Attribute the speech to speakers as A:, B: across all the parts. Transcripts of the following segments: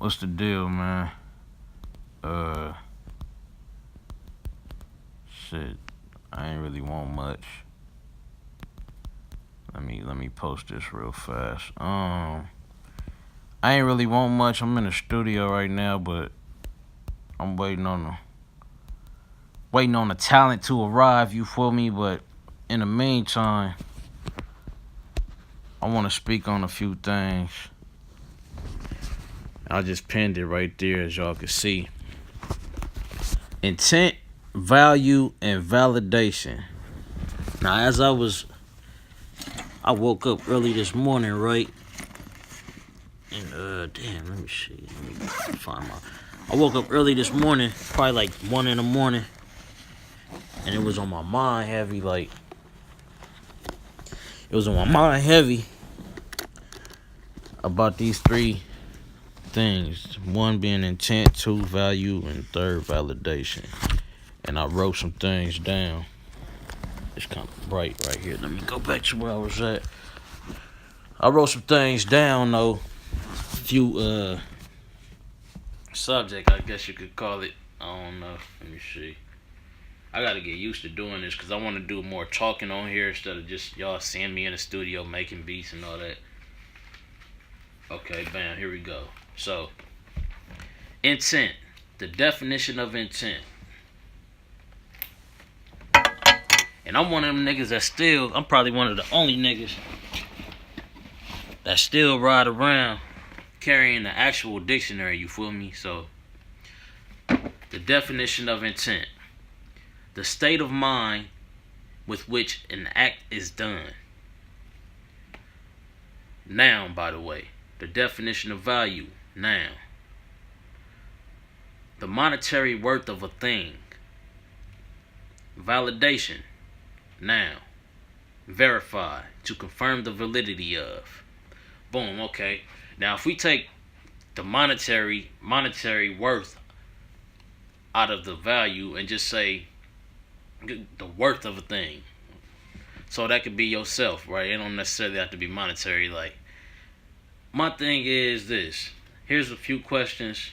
A: What's the deal, man? Uh, shit. I ain't really want much. Let me post this real fast. I ain't really want much. I'm in the studio right now, but I'm waiting on the talent to arrive. You feel me? But in the meantime, I want to speak on a few things. I just pinned it right there, as y'all can see. Intent, value, and validation. Now, I woke up early this morning, right? And damn, let me see. Let me find my. I woke up early this morning, probably like 1 in the morning, and it was on my mind heavy. It was on my mind heavy about these three things. One being intent, two value, and third validation. And I wrote some things down. It's kind of bright right here. Let me go back to where I was at. I wrote some things down though. A few subject, I guess you could call it. I don't know. Let me see. I gotta get used to doing this because I want to do more talking on here instead of just y'all seeing me in the studio making beats and all that. Okay, bam, here we go. So, intent. The definition of intent. And I'm one of them niggas I'm probably one of the only niggas that still ride around carrying the actual dictionary, you feel me? So, the definition of intent. The state of mind with which an act is done. Noun, by the way. The definition of value. Noun. The monetary worth of a thing. Validation. Noun. Verify. To confirm the validity of. Boom, okay. Now if we take the monetary worth out of the value and just say the worth of a thing. So that could be yourself, right? It don't necessarily have to be monetary. Like, my thing is this. Here's a few questions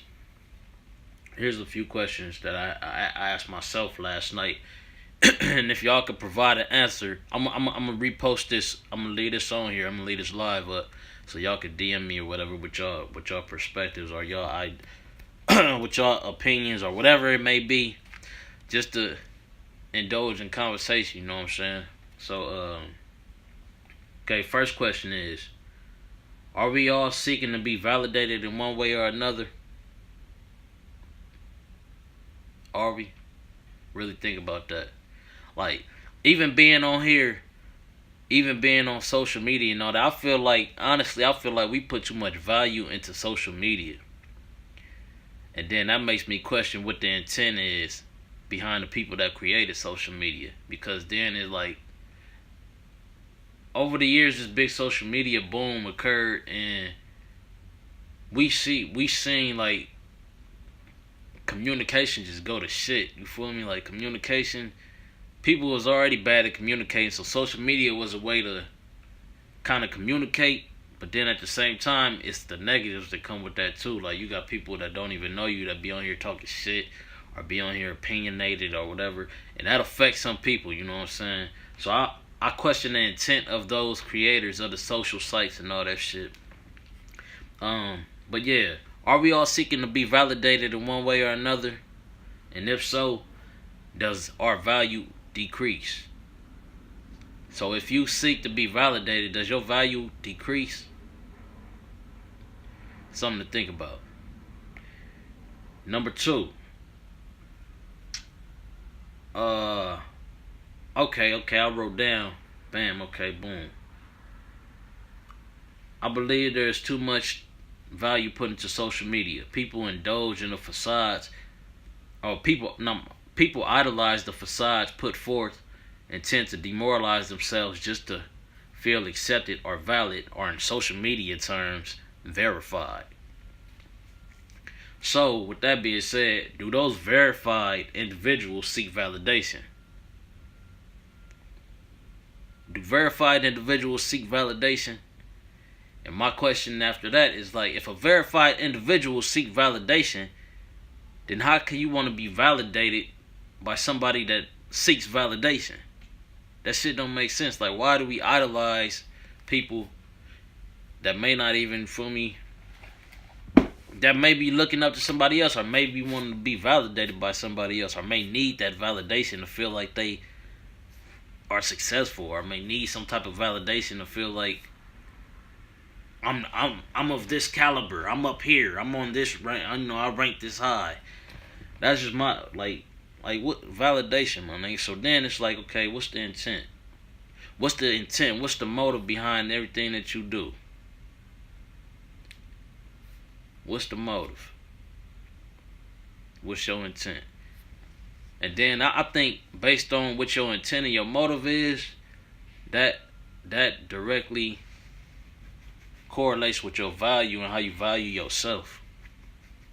A: that I asked myself last night. And if y'all could provide an answer, I'm gonna repost this. I'm gonna leave this on here. I'm gonna leave this live up so y'all could DM me or whatever with y'all perspectives or y'all with y'all opinions or whatever it may be, just to indulge in conversation. You know what I'm saying? So okay. First question is: are we all seeking to be validated in one way or another? Are we? Really think about that. Like, even being on here, even being on social media and all that, honestly, I feel like we put too much value into social media. And then that makes me question what the intent is behind the people that created social media. Because then it's like, over the years, this big social media boom occurred, and we seen like communication just go to shit. You feel me? Like, communication, people was already bad at communicating, so social media was a way to kind of communicate. But then at the same time, it's the negatives that come with that too. Like, you got people that don't even know you that be on here talking shit or be on here opinionated or whatever, and that affects some people. You know what I'm saying? So I question the intent of those creators of the social sites and all that shit. But yeah, are we all seeking to be validated in one way or another? And if so, does our value decrease? So if you seek to be validated, does your value decrease? Something to think about. Number 2. Okay, I wrote down. Bam, okay, boom. I believe there's too much value put into social media. People indulge in the facades, or people idolize the facades put forth and tend to demoralize themselves just to feel accepted or valid, or in social media terms, verified. So, with that being said, do those verified individuals seek validation? Do verified individuals seek validation? And my question after that is like, if a verified individual seek validation, then how can you want to be validated by somebody that seeks validation? That shit don't make sense. Like, why do we idolize people that may not even, feel me, that may be looking up to somebody else, or maybe wanting to be validated by somebody else, or may need that validation to feel like they are successful, or may need some type of validation to feel like I'm of this caliber, I'm up here, I'm on this rank, I rank this high. That's just my like what validation, my nigga. So then it's like, okay, what's the intent? What's the intent? What's the motive behind everything that you do? What's the motive? What's your intent? And then I think based on what your intent and your motive is, that directly correlates with your value and how you value yourself.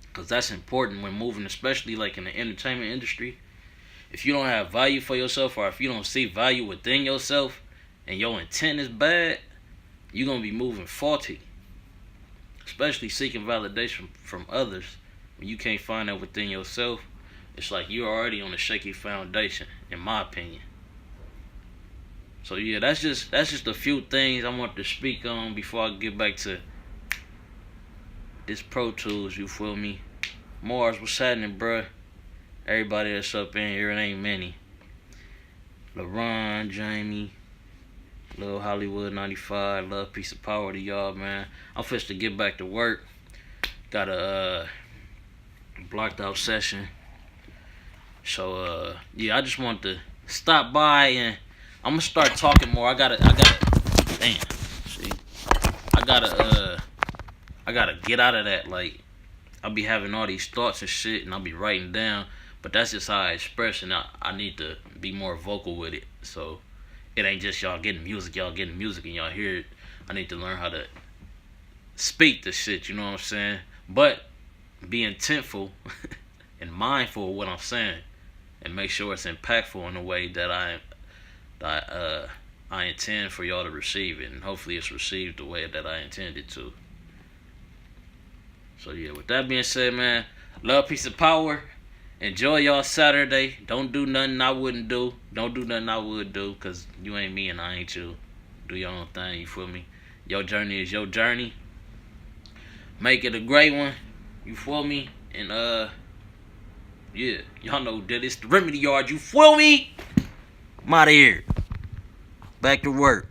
A: Because that's important when moving, especially like in the entertainment industry. If you don't have value for yourself, or if you don't see value within yourself, and your intent is bad, you're going to be moving faulty. Especially seeking validation from others when you can't find that within yourself. It's like you're already on a shaky foundation, in my opinion. So yeah, that's just a few things I want to speak on before I get back to this Pro Tools, you feel me? Mars, what's happening, bruh? Everybody that's up in here, it ain't many. LaRon, Jamie, Lil Hollywood 95, love, peace, and power to y'all, man. I'm fixed to get back to work. Got a blocked out session. So yeah, I just want to stop by, and I'm gonna start talking more. I gotta damn, see, I gotta get out of that. Like, I'll be having all these thoughts and shit, and I'll be writing down, but that's just how I express, and I need to be more vocal with it. So it ain't just y'all getting music, and y'all hear it. I need to learn how to speak the shit, you know what I'm saying? But be intentful and mindful of what I'm saying, and make sure it's impactful in a way that I intend for y'all to receive it, and hopefully it's received the way that I intended to. So yeah, with that being said, man, love, peace, and power. Enjoy y'all Saturday. Don't do nothing I wouldn't do. Don't do nothing I would do, because you ain't me and I ain't you. Do your own thing, you feel me? Your journey is your journey. Make it a great one, you feel me? And yeah, y'all know that it's the Remedy Yard, you feel me? I'm out of here. Back to work.